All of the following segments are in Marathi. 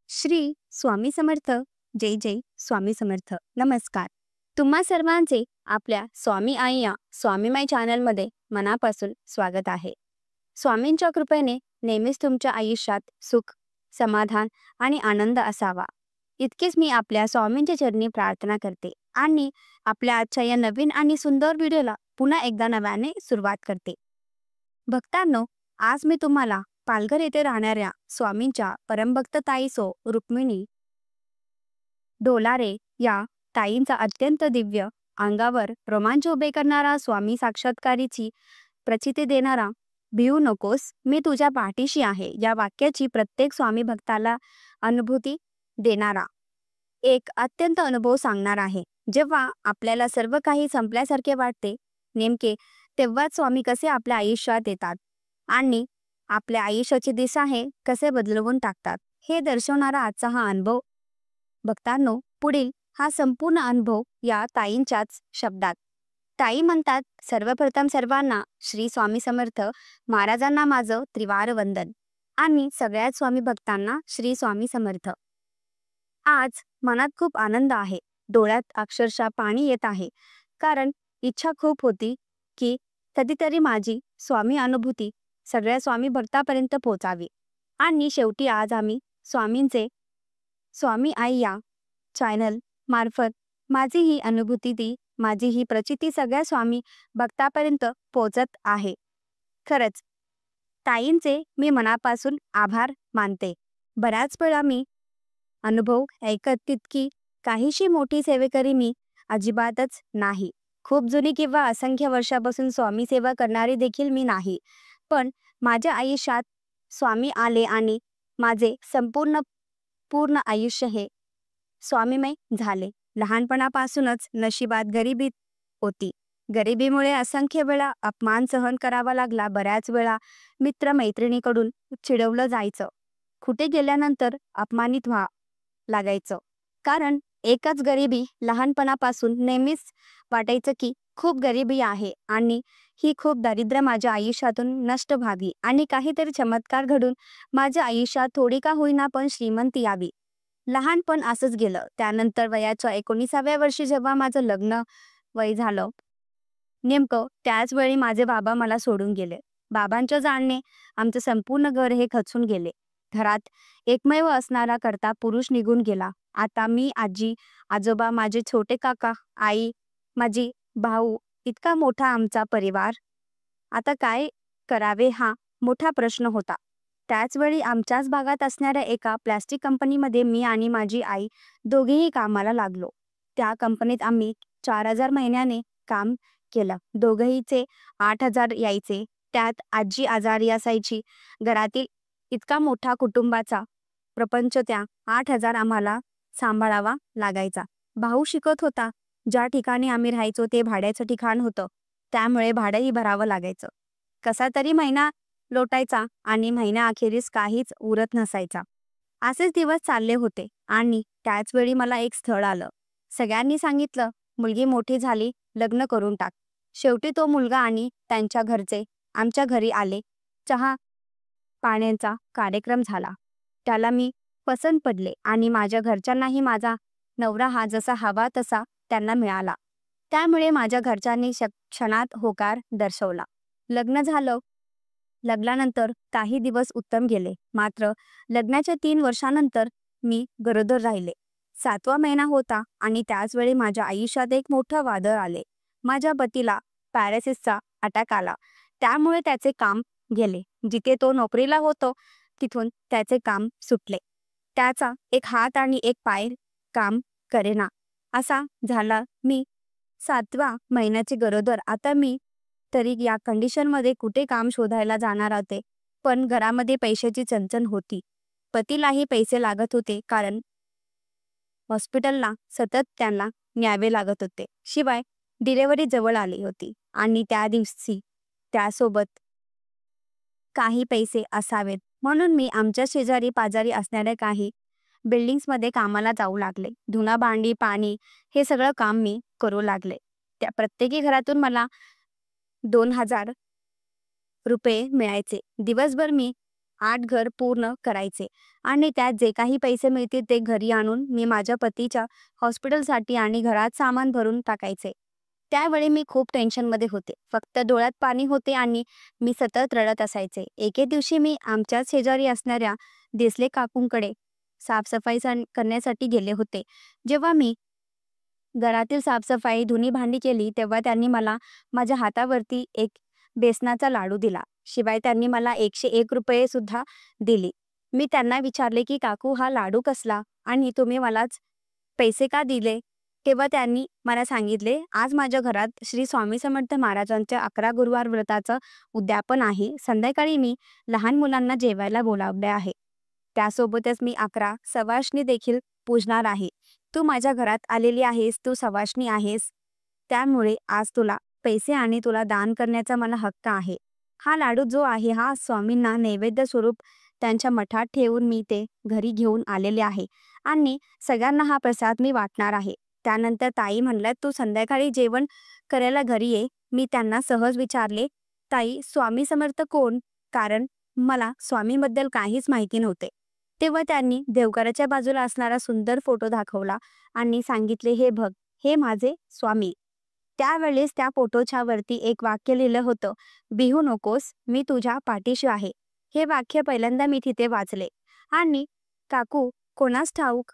श्री स्वामी समर्थ. जय जय स्वामी समर्थ. नमस्कार. तुम्हा सर्वांचे आपल्या स्वामी आई या स्वामीमाई चॅनलमध्ये मनापासून स्वागत आहे. स्वामींच्या कृपेने नेहमीच तुमच्या आयुष्यात सुख, समाधान आणि आनंद असावा, इतकेच मी आपल्या स्वामींच्या चरणी प्रार्थना करते आणि आपल्या आजच्या या नवीन आणि सुंदर व्हिडिओला पुन्हा एकदा नव्याने सुरुवात करते. भक्तांनो, आज मी तुम्हाला पालघर येथे राहणाऱ्या स्वामींच्या परमभक्त ताई सो रुक्मिणी डोलारे या ताईंचा अत्यंत दिव्य, अंगावर रोमांच उभे करणारा स्वामी साक्षात्कारीची प्रचिती देणारा "भिवू नकोस, मी तुझ्या पाठीशी आहे" या वाक्याची प्रत्येक स्वामी भक्ताला अनुभूती देणारा एक अत्यंत अनुभव सांगणार आहे. जेव्हा आपल्याला सर्व काही संपल्यासारखे वाटते, नेमके तेव्हाच स्वामी कसे आपल्या आयुष्यात येतात आणि आपल्या आयुष्याची दिशा हे कसे बदलवून टाकतात, हे दर्शवणारा आजचा हा अनुभव. भक्तांनो, पुढील हा संपूर्ण अनुभव या ताईंच्याच शब्दात. ताई म्हणतात, सर्वप्रथम सर्वांना श्री स्वामी समर्थ महाराजांना माझं त्रिवार वंदन आणि सगळ्याच स्वामी भक्तांना श्री स्वामी समर्थ. आज मनात खूप आनंद आहे, डोळ्यात अक्षरशः पाणी येत आहे, कारण इच्छा खूप होती की कधीतरी माझी स्वामी अनुभूती सगळ्या स्वामी भक्तापर्यंत पोहोचावी. आणि शेवटी आज आम्ही स्वामींचे स्वामी आई या चॅनल मार्फत माझी ही अनुभूती, माझी ही प्रचिती सगळ्या स्वामी भक्तापर्यंत पोहोचत आहे. खरंच ताईंचे मी मनापासून आभार मानते. बऱ्याच वेळा मी अनुभव ऐकत तितकी काहीशी मोठी सेवेकरी मी अजिबातच नाही. खूप जुनी किंवा असंख्य वर्षापासून स्वामी सेवा करणारी देखील मी नाही. पण माझ्या आयुष्यात स्वामी आले आणि माझे पूर्ण आयुष्य हे स्वामीमय झाले. लहानपणापासूनच नशिबात गरिबी होती. गरिबीमुळे असंख्य वेळा अपमान सहन करावा लागला. बऱ्याच वेळा मित्रमैत्रिणीकडून चिडवलं जायचं. कुठे गेल्यानंतर अपमानित लागायचं. कारण एकच गरिबी लहानपणापासून नेहमीच वाटायचं की खूप गरिबी आहे आणि ही खूप दारिद्र्य माझ्या आयुष्यातून नष्ट व्हावी आणि काहीतरी चमत्कार घडून माझ्या आयुष्यात थोडी का होईना पण श्रीमंती यावी. लहानपण असंच गेलं. त्यानंतर वयाच्या 19व्या वर्षी जेव्हा माझं लग्न वय झालं, नेमकं त्याच वेळी माझे बाबा मला सोडून गेले. बाबांच्या जाण्याने आमचं संपूर्ण घर हे खचून गेले. घरात एकमेव असणारा कर्ता पुरुष निघून गेला. आता मी, आजी, आजोबा, माझे छोटे काका, आई, माझी भाऊ, इतका मोठा आमचा परिवार. आता काय करावे हा मोठा प्रश्न होता. त्याचवेळी आमच्याच भागात असणाऱ्या एका प्लॅस्टिक कंपनीमध्ये मी आणि माझी आई दोघेही कामाला लागलो. त्या कंपनीत आम्ही 4,000 महिन्याने काम केलं. दोघेहीचे 8,000 यायचे. त्यात आजी आजारी असायची. घरातील इतका मोठा कुटुंबाचा प्रपंच त्या 8,000 आम्हाला सांभाळावा लागायचा. भाऊ शिकत होता. ज्या ठिकाणी आम्ही राहायचो ते भाड्याचं ठिकाण होतं, त्यामुळे भाडंही भरावं लागायचं. कसा तरी महिना लोटायचा आणि महिन्याअखेरीस काहीच उरत नसायचा. असेच दिवस चालले होते आणि त्याचवेळी मला एक स्थळ आलं. सगळ्यांनी सांगितलं, मुलगी मोठी झाली, लग्न करून टाक. शेवटी तो मुलगा आणि त्यांच्या घरचे आमच्या घरी आले. चहा पाण्याचा कार्यक्रम झाला. त्याला मी पसंत पडले आणि माझ्या घरच्यांनाही माझा नवरा हा जसा हवा तसा त्यांना मिळाला. त्यामुळे माझ्या घरच्यांनी क्षणात होकार दर्शवला. लग्न झालं. लग्नानंतर काही दिवस उत्तम गेले. मात्र लग्नाच्या 3 वर्षानंतर मी गरोदर राहिले. 7वा महिना होता आणि त्याचवेळी माझ्या आयुष्यात एक मोठं वादळ आले. माझ्या पतीला पॅरालिसिसचा अटॅक आला. त्यामुळे त्याचे काम गेले. जिथे तो नोकरीला होतो तिथून त्याचे काम सुटले. त्याचा एक हात आणि एक पाय काम करेना असा झाला. मी 7व्या महिन्याची गरोदर. आता मी तरी या कंडिशनमध्ये कुठे काम शोधायला जाणार होते. पण घरामध्ये पैशाची चणचण होती. पतीलाही पैसे लागत होते, कारण हॉस्पिटलला सतत त्यांना न्यावे लागत होते. शिवाय डिलेव्हरी जवळ आली होती आणि त्या दिवशी त्यासोबत काही पैसे असावेत, म्हणून मी आमच्या शेजारी पाजारी असणाऱ्या काही बिल्डिंग्समध्ये कामाला जाऊ लागले. धुणा भांडी पाणी हे सगळं काम मी करू लागले. त्या प्रत्येकी घरातून मला 2,000 रुपये मिळायचे. दिवसभर मी 8 घर पूर्ण करायचे आणि त्यात जे काही पैसे मिळतील ते घरी आणून मी माझ्या पतीच्या हॉस्पिटलसाठी आणि घरात सामान भरून टाकायचे. त्यावेळी मी खूप टेन्शनमध्ये होते. फक्त डोळ्यात पाणी होते आणि मी सतत रडत असायचे. एके दिवशी मी आमच्याच शेजारी असणाऱ्या देसले काकूंकडे साफसफाई करण्यासाठी गेले होते. जेव्हा मी घरातील साफसफाई, धुणी भांडी केली तेव्हा त्यांनी मला माझ्या हातावरती एक बेसनाचा लाडू दिला. शिवाय त्यांनी मला 101 रुपये सुद्धा दिली. मी त्यांना विचारले की काकू हा लाडू कसला आणि तुम्ही मलाच पैसे का दिले? तेव्हा त्यांनी मला सांगितले, आज माझ्या घरात श्री स्वामी समर्थ महाराजांच्या 11 गुरुवार व्रताचं उद्यापन आहे. संध्याकाळी मी लहान मुलांना जेवायला बोलावले आहे. त्यासोबतच मी 11 सवाष्णी देखील पूजणार आहे. तू माझ्या घरात आलेली आहेस, तू सवाष्णी आहेस. त्यामुळे आज तुला पैसे आणि तुला दान करण्याचा मला हक्क आहे. हा लाडू जो आहे हा स्वामींना नैवेद्य स्वरूप त्यांच्या मठात ठेवून मी ते घरी घेऊन आलेले आहे आणि सगळ्यांना हा प्रसाद मी वाटणार आहे. त्यानंतर ताई म्हणल्या, तू संध्याकाळी जेवण करायला घरी ये. मी त्यांना सहज विचारले, ताई स्वामी समर्थ कोण? कारण मला स्वामींबद्दल काहीच माहिती नव्हते. तेव्हा त्यांनी देवघराच्या बाजूला असणारा सुंदर फोटो दाखवला आणि सांगितले, हे बघ, हे माझे स्वामी. त्यावेळेस त्या फोटोच्या वरती एक वाक्य लिहिलं होतं, भिवू नकोस, मी तुझ्या पाठीशी आहे. हे वाक्य पहिल्यांदा मी तिथे वाचले आणि काकू कोणास ठाऊक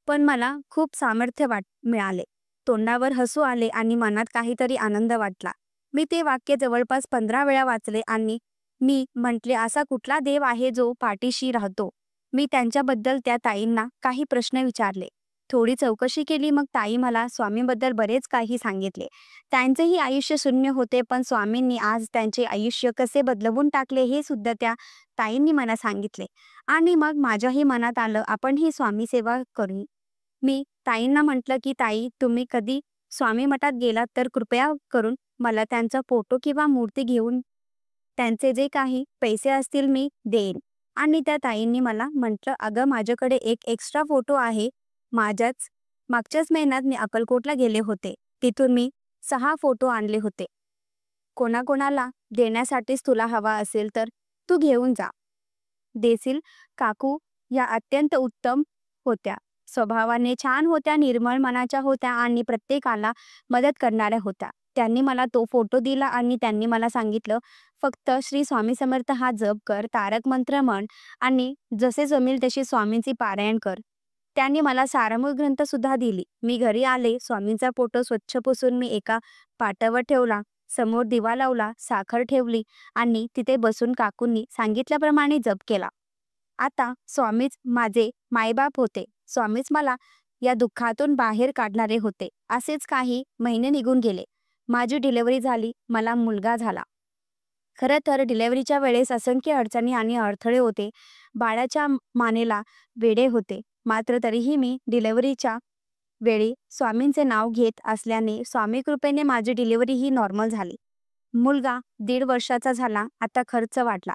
पण मला खूप सामर्थ्य मिळाले. तोंडावर हसू आले आणि मनात काहीतरी आनंद वाटला. मी ते वाक्य जवळपास 15 वेळा वाचले आणि मी म्हटले, असा कुठला देव आहे जो पाठीशी राहतो? मी त्यांच्याबद्दल त्या ताईंना काही प्रश्न विचारले. थोडी चौकशी केली. मग ताई मला स्वामींबद्दल बरेच काही सांगितले. त्यांचेही आयुष्य शून्य होते, पण स्वामींनी आज त्यांचे आयुष्य कसे बदलवून टाकले हे सुद्धा त्या ताईंनी मला सांगितले. आणि मग माझ्याही मनात आलं, आपणही स्वामी सेवा करू. मी ताईंना म्हटलं की ताई, तुम्ही कधी स्वामी मठात गेलात तर कृपया करून मला त्यांचा फोटो किंवा मूर्ती घेऊन त्यांचे जे काही पैसे असतील मी देईन. आणि त्या ताईंनी मला म्हटलं, अगं माझ्याकडे एक एक्स्ट्रा फोटो आहे. मागच्याच महिन्यात मी अक्कलकोटला गेले होते. तिथून मी 6 फोटो आणले होते. कोणाकोणाला देण्यासाठीच तुला हवा असेल तर तू घेऊन जा. देसील काकू या अत्यंत उत्तम होत्या. स्वभावाने छान होत्या, निर्मळ मनाच्या होत्या आणि प्रत्येकाला मदत करणाऱ्या होत्या. त्यांनी मला तो फोटो दिला आणि त्यांनी मला सांगितलं, फक्त श्री स्वामी समर्थ हा जप कर, तारक मंत्र म्हण आणि जसे जमेल तशी स्वामींची पारायण कर. त्यांनी मला सारमूळ ग्रंथ सुद्धा दिली. मी घरी आले. स्वामींचा फोटो स्वच्छ पुसून मी एका पाटावर ठेवला. समोर दिवा लावला, साखर ठेवली आणि तिथे बसून काकूंनी सांगितल्याप्रमाणे जप केला. आता स्वामीच माझे मायबाप होते. स्वामीच मला या दुःखातून बाहेर काढणारे होते. असेच काही महिने निघून गेले. माझी डिलिव्हरी झाली. मला मुलगा झाला. खरं तर डिलिव्हरीच्या वेळेस असंख्य अडचणी आणि अडथळे होते. बाळाच्या मानेला वेडे होते. मात्र तरीही मी डिलिव्हरीच्या वेळी स्वामींचे नाव घेत असल्याने स्वामी कृपेने माझी डिलिव्हरी ही नॉर्मल झाली. मुलगा 1.5 वर्षाचा झाला. आता खर्च वाढला.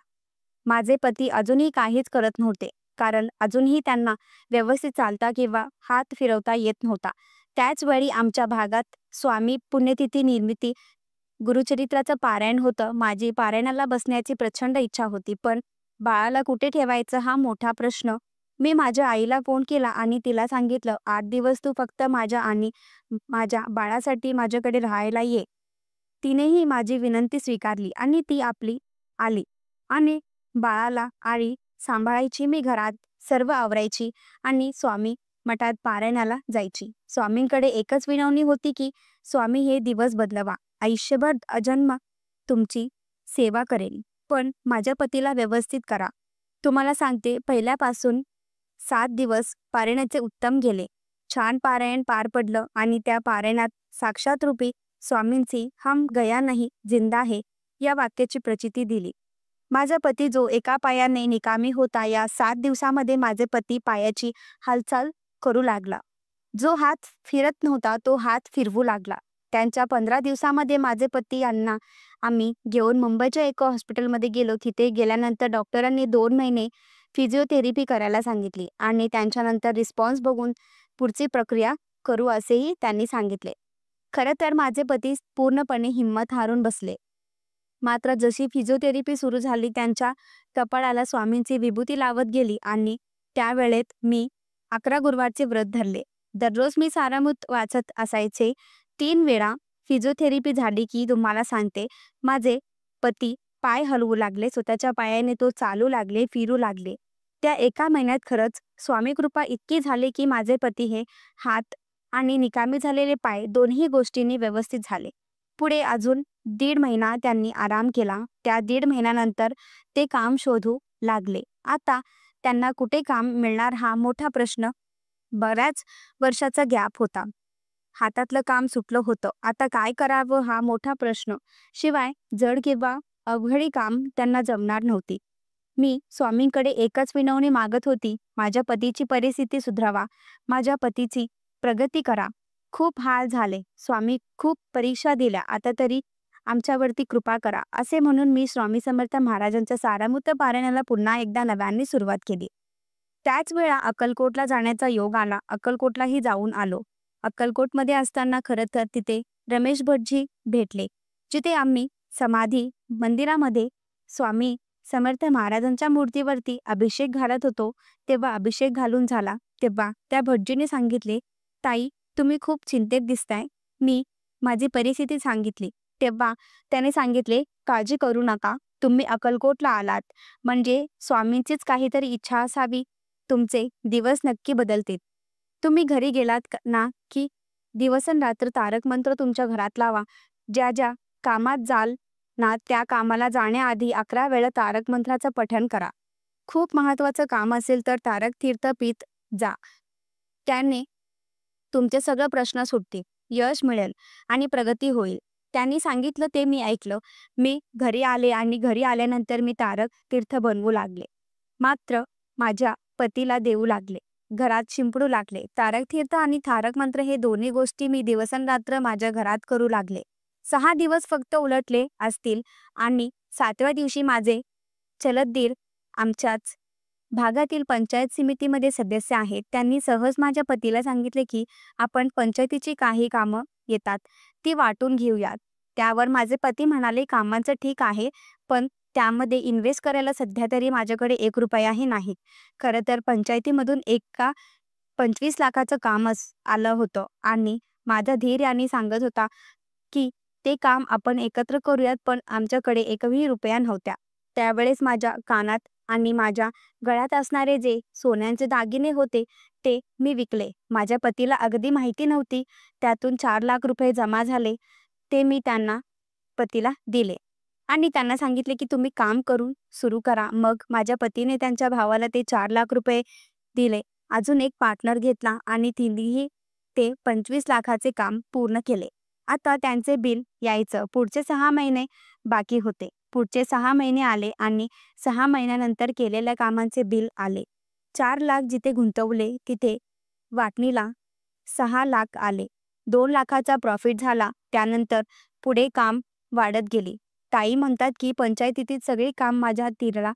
माझे पती अजूनही काहीच करत नव्हते, कारण अजूनही त्यांना व्यवस्थित चालता किंवा हात फिरवता येत नव्हता. त्याच वेळी आमच्या भागात स्वामी पुण्यतिथी निर्मिती गुरुचरित्राचं पारायण होतं. माझी पारायणाला बसण्याची प्रचंड इच्छा होती, पण बाळाला कुठे ठेवायचं हा मोठा प्रश्न. मी माझ्या आईला फोन केला आणि तिला सांगितलं, 8 दिवस तू फक्त माझ्या आणि माझ्या बाळासाठी माझ्याकडे राहायला ये. तिनेही माझी विनंती स्वीकारली आणि ती आपली आली आणि बाळाला आळी सांभाळायची. मी घरात सर्व आवरायची आणि स्वामी मठात पारायणाला जायची. स्वामींकडे एकच विनवणी होती की स्वामी हे दिवस बदलवा. आयुष्यभर अजन्म तुमची सेवा करेन, पण माझ्या पतीला व्यवस्थित करा. तुम्हाला सांगते, पहिल्यापासून 7 दिवस पारायणाचे उत्तम गेले. छान पारायण पार पडलं आणि त्या पारायणात साक्षात रूपी स्वामींची हम गया नहीं जिंदा है या वाक्याची प्रचिती दिली. माझा पती जो एका पायाने निकामी होता, या 7 दिवसामध्ये माझे पती पायाची हालचाल करू लागला. जो हात फिरत नव्हता तो हात फिरवू लागला. त्यांच्या 15 दिवसामध्ये माझे पती यांना आम्ही घेऊन मुंबईच्या एका हॉस्पिटलमध्ये गेलो. तिथे गेल्यानंतर डॉक्टरांनी 2 महिने फिजिओथेरपी करायला सांगितली आणि त्यांच्यानंतर रिस्पॉन्स बघून पुढची प्रक्रिया करू असेही त्यांनी सांगितले. खरं तर माझे पती पूर्णपणे हिंमत हारून बसले. मात्र जशी फिजिओथेरपी सुरू झाली त्यांच्या कपाळाला स्वामींची विभूती लावत गेली आणि त्यावेळेत मी 11 गुरुवारचे व्रत धरले. दररोज मी सारामृत वाचत असायचे. 3 वेळा फिजिओथेरपी झाली की तुम्हाला सांगते, माझे पती पाय हलवू लागले. स्वतःच्या पायाने तो चालू लागले, फिरू लागले. त्या एका महिन्यात खरंच स्वामी कृपा इतकी झाली की माझे पती हे हात आणि निकामी झालेले पाय दोन्ही गोष्टींनी व्यवस्थित झाले. पुढे अजून 1.5 महिना त्यांनी आराम केला. त्या 1.5 महिन्यानंतर ते काम शोधू लागले. आता त्यांना कुठे काम मिळणार हा मोठा प्रश्न. बऱ्याच वर्षाचा गॅप होता. हातातलं काम सुटलं होतं. आता काय करावं हा मोठा प्रश्न. शिवाय जड किंवा अवघडी काम त्यांना जमणार नव्हती. मी स्वामींकडे एकच विनवणी मागत होती, माझ्या पतीची परिस्थिती सुधारावा, माझ्या पतीची प्रगती करा. खूप हाल झाले. स्वामी खूप परीक्षा दिल्या. आता तरी आमच्यावरती कृपा करा. असे म्हणून मी स्वामी समर्थ महाराजांच्या सारामृत पारायणाला पुन्हा एकदा नव्याने सुरुवात केली. त्याच वेळा अक्कलकोटला जाण्याचा योग आला. अक्कलकोटलाही जाऊन आलो. अक्कलकोटमध्ये असताना खरं तर तिथे रमेश भटजी भेटले, जिथे आम्ही समाधी मंदिरामध्ये स्वामी समर्थ महाराजांच्या मूर्तीवरती अभिषेक घालत होतो. तेव्हा अभिषेक घालून झाला तेव्हा त्या भटजीने सांगितले, ताई तुम्ही खूप चिंतेत दिसताय. मी माझी परिस्थिती सांगितली. तेव्हा त्याने सांगितले, काळजी करू नका, तुम्ही अक्कलकोटला आलात म्हणजे स्वामींचीच काहीतरी इच्छा असावी. तुमचे दिवस नक्की बदलतील. तुम्ही घरी गेलात ना की दिवसरात्र तारक मंत्र तुमच्या घरात लावा. ज्या ज्या कामात जाल ना त्या कामाला जाण्याआधी 11 वेळा तारक मंत्राचं पठण करा. खूप महत्त्वाचं काम असेल तर तारक तीर्थ पीत जा. त्याने तुमचे सगळे प्रश्न सुटतील, यश मिळेल आणि प्रगती होईल. त्यांनी सांगितलं ते मी ऐकलं. मी घरी आले आणि घरी आल्यानंतर मी तारक तीर्थ बनवू लागले. मात्र माझ्या पतीला देऊ लागले. घरात शिंपडू लागले. तारक तीर्थ आणि तारक मंत्र हे दोन्ही गोष्टी मी दिवसरात्र माझ्या घरात करू लागले. 6 दिवस फक्त उलटले असतील आणि 7व्या दिवशी माझे चलत दीर आमच्याच भागातील पंचायत समितीमध्ये सदस्य आहेत. त्यांनी सहज माझ्या पतीला सांगितले की आपण पंचायतीची काही कामं येतात ती वाटून घेऊयात. त्यावर माझे पती म्हणाले, कामांचं ठीक आहे, पण त्यामध्ये इन्व्हेस्ट करायला सध्या तरी माझ्याकडे 1 रुपयाही नाही. खरं तर पंचायतीमधून एका 25 लाखाचं कामच आलं होतं आणि माझा धीर यांनी सांगत होता की ते काम आपण एकत्र करूयात, पण आमच्याकडे 1ही रुपया नव्हत्या. त्यावेळेस माझ्या कानात आणि माझ्या गळ्यात असणारे जे सोन्यांचे दागिने होते ते मी विकले. माझ्या पतीला अगदी माहिती नव्हती. त्यातून 4 लाख रुपये जमा झाले. ते मी त्यांना पतीला दिले आणि त्यांना सांगितले की तुम्ही काम करून सुरू करा. मग माझ्या पतीने त्यांच्या भावाला ते 4 लाख रुपये दिले. अजून एक पार्टनर घेतला आणि तिन्ही ते 25 लाखाचे काम पूर्ण केले. आता त्यांचे बिल यायचं. पुढचे 6 महिने बाकी होते. पुढचे 6 महिने आले आणि 6 महिन्यानंतर केलेल्या कामांचे बिल आले. 4 लाख जिथे गुंतवले तिथे वाटणीला 6 लाख आले. 2 लाखाचा प्रॉफिट झाला. त्यानंतर पुढे काम वाढत गेली. ताई म्हणतात की पंचायतीतील सगळी काम माझ्या धीराला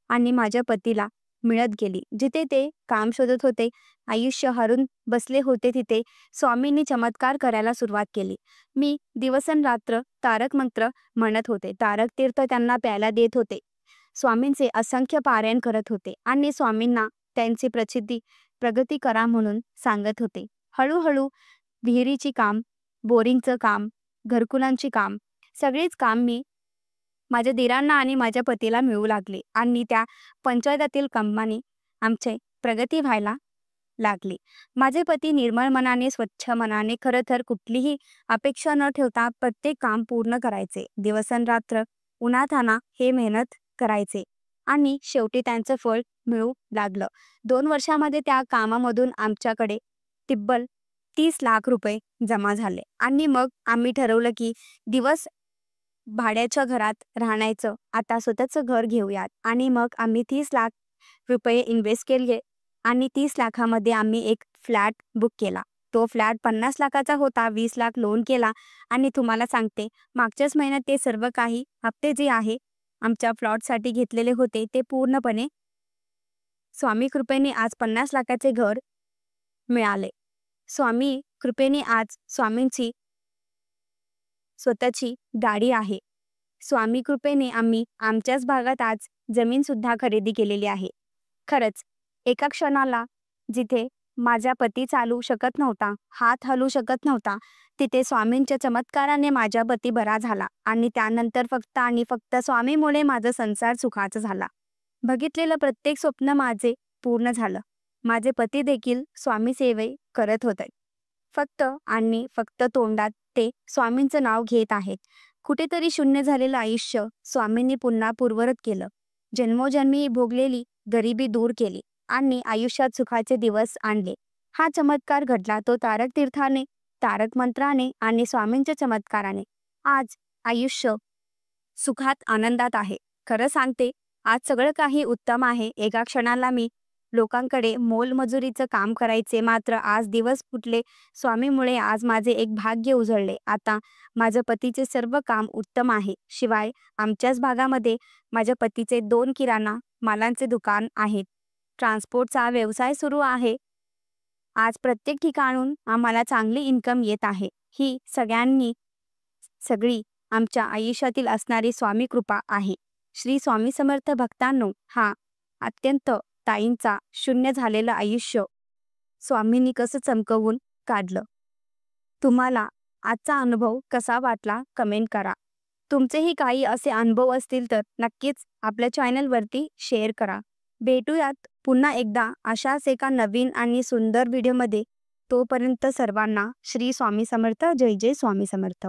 आणि माझ्या पतीला मिळत गेली. जिथे ते काम शोधत होते, आयुष्य हरून बसले होते, तिथे स्वामींनी चमत्कार करायला सुरुवात केली. मी दिवसरात्र तारक मंत्र म्हणत होते. तारक तीर्थ त्यांना प्यायला देत होते. स्वामींचे असंख्य पारायण करत होते आणि स्वामींना त्यांची प्रगती करा म्हणून सांगत होते. हळूहळू विहिरीची काम, बोरिंगचं काम, घरकुलांची काम, सगळीच काम मी माझ्या दिरांना आणि माझ्या पतीला मिळू लागले आणि त्या पंचायतातील कामाने आमचे प्रगती व्हायला लागली. माझे पती निर्मळ मनाने, स्वच्छ मनाने, खरं तर कुठलीही अपेक्षा न ठेवता प्रत्येक काम पूर्ण करायचे. दिवसरात्र उन्हातान्हात हे मेहनत करायचे आणि शेवटी त्यांचं फळ मिळू लागलं. 2 वर्षामध्ये त्या कामामधून आमच्याकडे तिब्बल 30 लाख रुपये जमा झाले आणि मग आम्ही ठरवलं की दिवस भाड्याच्या घरात राहण्याचं आता स्वतःचं घर घेऊयात आणि मग आम्ही 30 लाख रुपये इन्व्हेस्ट केले आणि 30 लाखामध्ये आम्ही एक फ्लॅट बुक केला. तो फ्लॅट 50 लाखाचा होता. 20 लाख लोन केला आणि तुम्हाला सांगते, मागच्याच महिन्यात ते सर्व काही हप्ते जे आहे आमच्या प्लॉटसाठी घेतलेले होते ते पूर्णपणे स्वामी कृपेने आज 50 लाखाचे घर मिळाले. स्वामी कृपेने आज स्वामींची स्वतःची गाडी आहे. स्वामी कृपेने आम्ही आमच्याच भागात आज जमीन सुद्धा खरेदी केलेली आहे. खरंच एका क्षणाला जिथे माझा पती चालू शकत नव्हता, हात हलू शकत नव्हता, तिथे स्वामींच्या चमत्काराने माझा पती बरा झाला आणि त्यानंतर फक्त आणि फक्त स्वामीमुळे माझा संसार सुखाचा झाला. बघितलेलं प्रत्येक स्वप्न माझे पूर्ण झालं. माझे पती देखील स्वामी सेवे करत होते. फक्त आणि फक्त तोंडात ते स्वामींचं नाव घेत आहेत. कुठेतरी शून्य झालेलं आयुष्य स्वामींनी पुन्हा पूर्ववत केलं. जन्मोजन्मी भोगलेली गरिबी दूर केली आणि आयुष्यात सुखाचे दिवस आणले. हा चमत्कार घडला तो तारक तीर्थाने, तारक मंत्राने आणि स्वामींच्या चमत्काराने. आज आयुष्य सुखात आनंदात आहे. खरं सांगते, आज सगळं काही उत्तम आहे. एका क्षणाला मी लोकांकडे मोलमजुरीचं काम करायचे, मात्र आज दिवस फुटले. स्वामीमुळे आज माझे एक भाग्य उजळले. आता माझ्या पतीचे सर्व काम उत्तम आहे. शिवाय आमच्याच भागामध्ये माझ्या पतीचे 2 किराणा मालांचे दुकान आहेत. ट्रान्सपोर्टचा व्यवसाय सुरू आहे. आज प्रत्येक ठिकाणून आम्हाला चांगली इन्कम येत आहे. ही सगळी आमच्या आयुष्यातील असणारी स्वामी कृपा आहे. श्री स्वामी समर्थ भक्तांनो, हा अत्यंत ताईंचा शून्य झालेलं आयुष्य स्वामींनी कसं चमकवून काढलं. तुम्हाला आजचा अनुभव कसा वाटला कमेंट करा. तुमचेही काही असे अनुभव असतील तर नक्कीच आपल्या चॅनलवरती शेअर करा. भेटूयात पुन्हा एकदा अशाच एका नवीन आणि सुंदर व्हिडिओमध्ये. तोपर्यंत सर्वांना श्री स्वामी समर्थ. जय जय स्वामी समर्थ.